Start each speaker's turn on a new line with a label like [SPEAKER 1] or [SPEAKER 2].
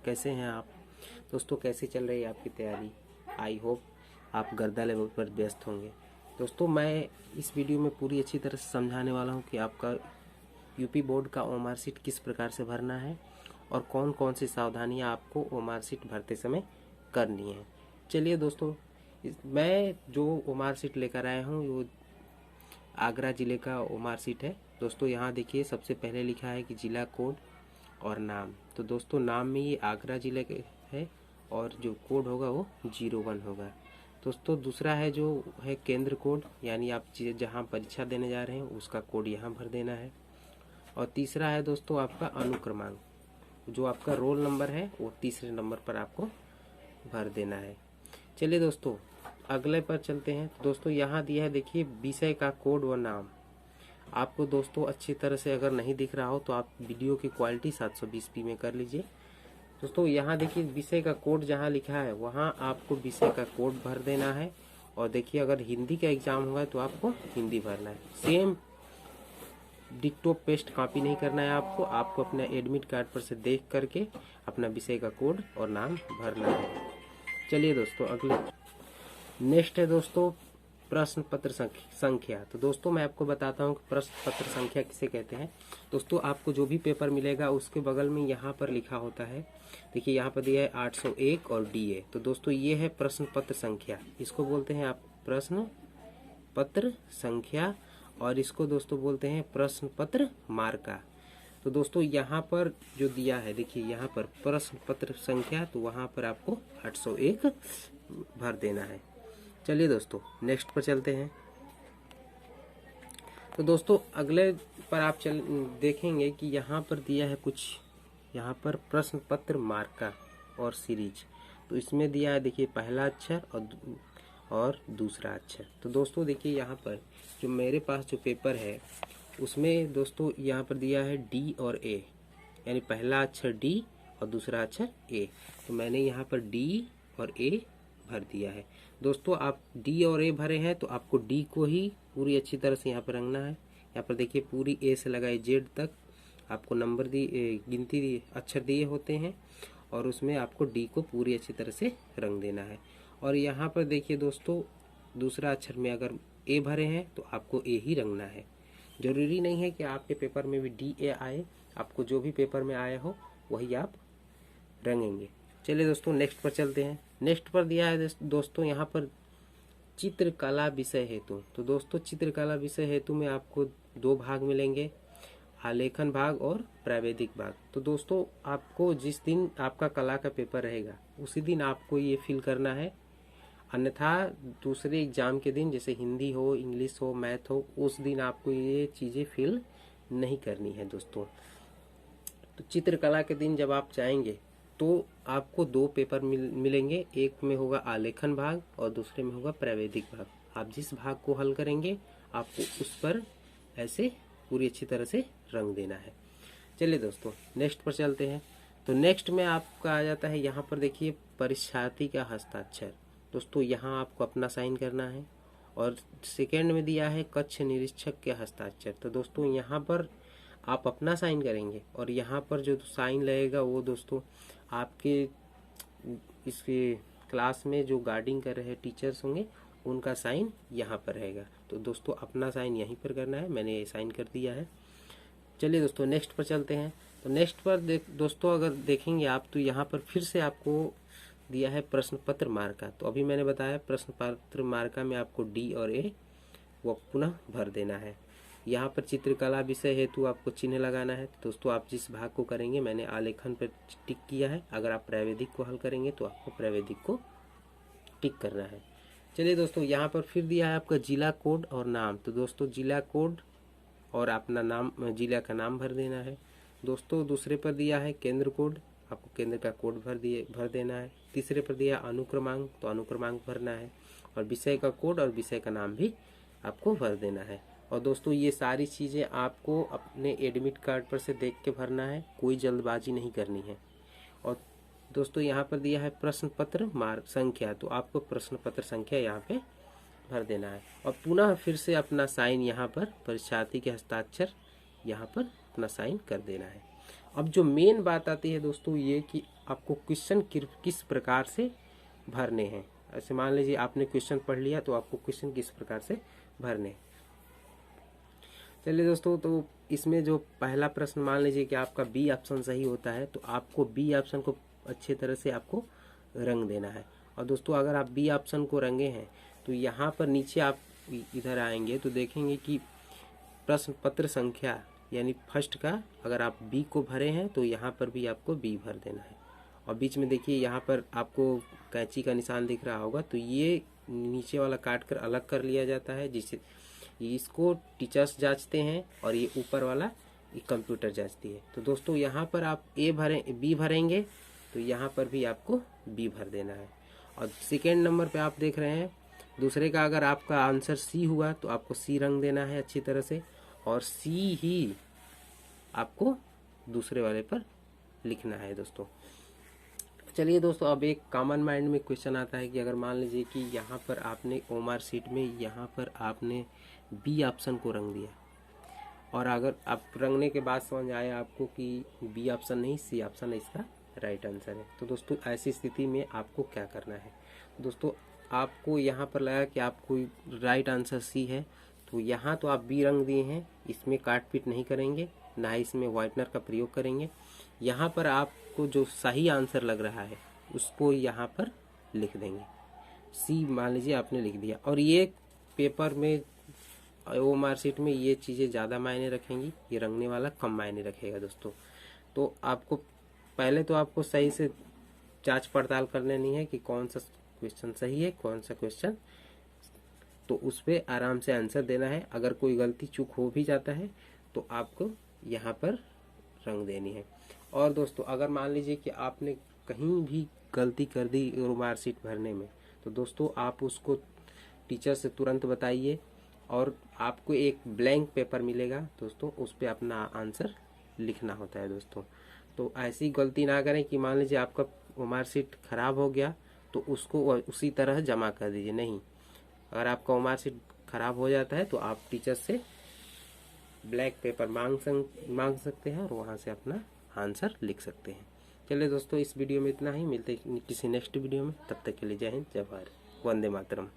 [SPEAKER 1] कैसे हैं आप दोस्तों? कैसे चल रही है आपकी तैयारी? आई होप आप गर्दा लेवल पर व्यस्त होंगे। दोस्तों मैं इस वीडियो में पूरी अच्छी तरह से समझाने वाला हूं कि आपका यूपी बोर्ड का ओएमआर शीट किस प्रकार से भरना है और कौन कौन सी सावधानियां आपको ओएमआर शीट भरते समय करनी है। चलिए दोस्तों, मैं जो ओएमआर शीट लेकर आया हूँ वो आगरा ज़िले का ओएमआर शीट है। दोस्तों यहाँ देखिए, सबसे पहले लिखा है कि जिला कोड और नाम। तो दोस्तों नाम में ये आगरा ज़िले के है और जो कोड होगा वो 01 होगा। दोस्तों दूसरा है जो है केंद्र कोड, यानी आप जहाँ परीक्षा देने जा रहे हैं उसका कोड यहाँ भर देना है। और तीसरा है दोस्तों आपका अनुक्रमांक, जो आपका रोल नंबर है वो तीसरे नंबर पर आपको भर देना है। चलिए दोस्तों अगले पर चलते हैं। दोस्तों यहाँ दिया है, देखिए विषय का कोड व नाम। आपको दोस्तों अच्छी तरह से अगर नहीं दिख रहा हो तो आप वीडियो की क्वालिटी 720p में कर लीजिए। दोस्तों यहाँ देखिए विषय का कोड जहाँ लिखा है वहाँ आपको विषय का कोड भर देना है। और देखिए अगर हिंदी का एग्जाम होगा तो आपको हिंदी भरना है। सेम डिक्टो पेस्ट कॉपी नहीं करना है आपको अपने एडमिट कार्ड पर से देख करके अपना विषय का कोड और नाम भरना है। चलिए दोस्तों अगले नेक्स्ट है दोस्तों प्रश्न पत्र संख्या। तो दोस्तों मैं आपको बताता हूँ कि प्रश्न पत्र संख्या किसे कहते हैं। दोस्तों आपको जो भी पेपर मिलेगा उसके बगल में यहाँ पर लिखा होता है, देखिए यहाँ पर दिया है 801 और DA। तो दोस्तों ये है प्रश्न पत्र संख्या, इसको बोलते हैं आप प्रश्न पत्र संख्या, और इसको दोस्तों बोलते हैं प्रश्न पत्र मार्का। तो दोस्तों यहाँ पर जो दिया है, देखिए यहाँ पर प्रश्न पत्र संख्या, तो वहाँ पर आपको 801 भर देना है। चलिए दोस्तों नेक्स्ट पर चलते हैं। तो दोस्तों अगले पर आप देखेंगे कि यहाँ पर दिया है कुछ, यहाँ पर प्रश्न पत्र मार्का और सीरीज। तो इसमें दिया है देखिए पहला अक्षर और दूसरा अक्षर। तो दोस्तों देखिए यहाँ पर जो मेरे पास जो पेपर है उसमें दोस्तों यहाँ पर दिया है D और A, यानी पहला अक्षर D और दूसरा अक्षर A। तो मैंने यहाँ पर D और A भर दिया है। दोस्तों आप D और A भरे हैं तो आपको D को ही पूरी अच्छी तरह से यहाँ पर रंगना है। यहाँ पर देखिए पूरी A से लगाए Z तक आपको नंबर गिनती अक्षर दिए होते हैं और उसमें आपको D को पूरी अच्छी तरह से रंग देना है। और यहाँ पर देखिए दोस्तों दूसरा अक्षर में अगर A भरे हैं तो आपको A ही रंगना है। जरूरी नहीं है कि आपके पेपर में भी DA आए, आपको जो भी पेपर में आया हो वही आप रंगेंगे। चलिए दोस्तों नेक्स्ट पर चलते हैं। नेक्स्ट पर दिया है दोस्तों यहाँ पर चित्रकला विषय हेतु। तो दोस्तों चित्रकला विषय हेतु में आपको दो भाग मिलेंगे, आलेखन भाग और प्रावैधिक भाग। तो दोस्तों आपको जिस दिन आपका कला का पेपर रहेगा उसी दिन आपको ये फिल करना है, अन्यथा दूसरे एग्जाम के दिन जैसे हिंदी हो, इंग्लिश हो, मैथ हो, उस दिन आपको ये चीज़ें फिल नहीं करनी है दोस्तों। तो चित्रकला के दिन जब आप जाएंगे तो आपको दो पेपर मिलेंगे, एक में होगा आलेखन भाग और दूसरे में होगा प्रावैधिक भाग। आप जिस भाग को हल करेंगे आपको उस पर ऐसे पूरी अच्छी तरह से रंग देना है। चलिए दोस्तों नेक्स्ट पर चलते हैं। तो नेक्स्ट में आपका आ जाता है, यहाँ पर देखिए परीक्षार्थी का हस्ताक्षर। दोस्तों यहाँ आपको अपना साइन करना है। और सेकेंड में दिया है कक्ष निरीक्षक के हस्ताक्षर। तो दोस्तों यहाँ पर आप अपना साइन करेंगे और यहाँ पर जो साइन लगेगा वो दोस्तों आपके इस क्लास में जो गार्डिंग कर रहे टीचर्स होंगे उनका साइन यहाँ पर रहेगा। तो दोस्तों अपना साइन यहीं पर करना है, मैंने ये साइन कर दिया है। चलिए दोस्तों नेक्स्ट पर चलते हैं। तो नेक्स्ट पर दोस्तों अगर देखेंगे आप तो यहाँ पर फिर से आपको दिया है प्रश्न पत्र मार्का। तो अभी मैंने बताया प्रश्न पत्र मार्का में आपको D और A वो पुनः भर देना है। यहाँ पर चित्रकला विषय हेतु आपको चिन्ह लगाना है। तो दोस्तों आप जिस भाग को करेंगे, मैंने आलेखन पर टिक किया है, अगर आप प्रावैधिक को हल करेंगे तो आपको प्रावैधिक को टिक करना है। चलिए दोस्तों यहाँ पर फिर दिया है आपका जिला कोड और नाम। तो दोस्तों जिला कोड और अपना नाम, जिला का नाम भर देना है। दोस्तों दूसरे पर दिया है केंद्र कोड, आपको केंद्र का कोड भर देना है। तीसरे पर दिया अनुक्रमांक, तो अनुक्रमांक भरना है। और विषय का कोड और विषय का नाम भी आपको भर देना है। और दोस्तों ये सारी चीज़ें आपको अपने एडमिट कार्ड पर से देख के भरना है, कोई जल्दबाजी नहीं करनी है। और दोस्तों यहाँ पर दिया है प्रश्न पत्र मार्क संख्या, तो आपको प्रश्न पत्र संख्या यहाँ पे भर देना है। और पुनः फिर से अपना साइन यहाँ पर परीक्षार्थी के हस्ताक्षर यहाँ पर अपना साइन कर देना है। अब जो मेन बात आती है दोस्तों ये कि आपको क्वेश्चन किस प्रकार से भरने हैं। ऐसे मान लीजिए आपने क्वेश्चन पढ़ लिया तो आपको क्वेश्चन किस प्रकार से भरने हैं। चलिए दोस्तों, तो इसमें जो पहला प्रश्न मान लीजिए कि आपका बी ऑप्शन सही होता है, तो आपको बी ऑप्शन को अच्छे तरह से आपको रंग देना है। और दोस्तों अगर आप बी ऑप्शन को रंगे हैं तो यहाँ पर नीचे आप इधर आएंगे तो देखेंगे कि प्रश्न पत्र संख्या यानी फर्स्ट का अगर आप बी को भरे हैं तो यहाँ पर भी आपको बी भर देना है। और बीच में देखिए यहाँ पर आपको कैंची का निशान दिख रहा होगा, तो ये नीचे वाला काट कर अलग कर लिया जाता है, जिससे इसको टीचर्स जांचते हैं और ये ऊपर वाला ये कंप्यूटर जांचती है। तो दोस्तों यहाँ पर आप बी भरेंगे तो यहाँ पर भी आपको बी भर देना है। और सेकेंड नंबर पे आप देख रहे हैं दूसरे का अगर आपका आंसर सी हुआ तो आपको सी रंग देना है अच्छी तरह से, और सी ही आपको दूसरे वाले पर लिखना है दोस्तों। चलिए दोस्तों, अब एक कॉमन माइंड में क्वेश्चन आता है कि अगर मान लीजिए कि यहाँ पर आपने ओमार शीट में यहाँ पर आपने बी ऑप्शन को रंग दिया, और अगर आप रंगने के बाद समझ आया आपको कि बी ऑप्शन नहीं सी ऑप्शन है इसका राइट आंसर है, तो दोस्तों ऐसी स्थिति में आपको क्या करना है। दोस्तों आपको यहाँ पर लगा कि आपको राइट आंसर सी है, तो यहाँ तो आप बी रंग दिए हैं, इसमें काट पीट नहीं करेंगे, ना ही इसमें व्हाइटनर का प्रयोग करेंगे। यहाँ पर आपको जो सही आंसर लग रहा है उसको यहाँ पर लिख देंगे। सी मान लीजिए आपने लिख दिया, और ये पेपर में वो मार्कशीट में ये चीज़ें ज़्यादा मायने रखेंगी, ये रंगने वाला कम मायने रखेगा दोस्तों। तो आपको पहले तो आपको सही से जांच पड़ताल कर लेनी है कि कौन सा क्वेश्चन सही है कौन सा क्वेश्चन, तो उस पर आराम से आंसर देना है। अगर कोई गलती चूक हो भी जाता है तो आपको यहाँ पर रंग देनी है। और दोस्तों अगर मान लीजिए कि आपने कहीं भी गलती कर दी मार्कशीट भरने में, तो दोस्तों आप उसको टीचर से तुरंत बताइए, और आपको एक ब्लैंक पेपर मिलेगा दोस्तों, उस पर अपना आंसर लिखना होता है दोस्तों। तो ऐसी गलती ना करें कि मान लीजिए आपका मार्कशीट खराब हो गया तो उसको उसी तरह जमा कर दीजिए, नहीं। अगर आपका मार्कशीट खराब हो जाता है तो आप टीचर से ब्लैक पेपर मांग सकते हैं और वहाँ से अपना आंसर लिख सकते हैं। चलिए दोस्तों, इस वीडियो में इतना ही, मिलते हैं किसी नेक्स्ट वीडियो में, तब तक के लिए जय हिंद जय भारत, वंदे मातरम।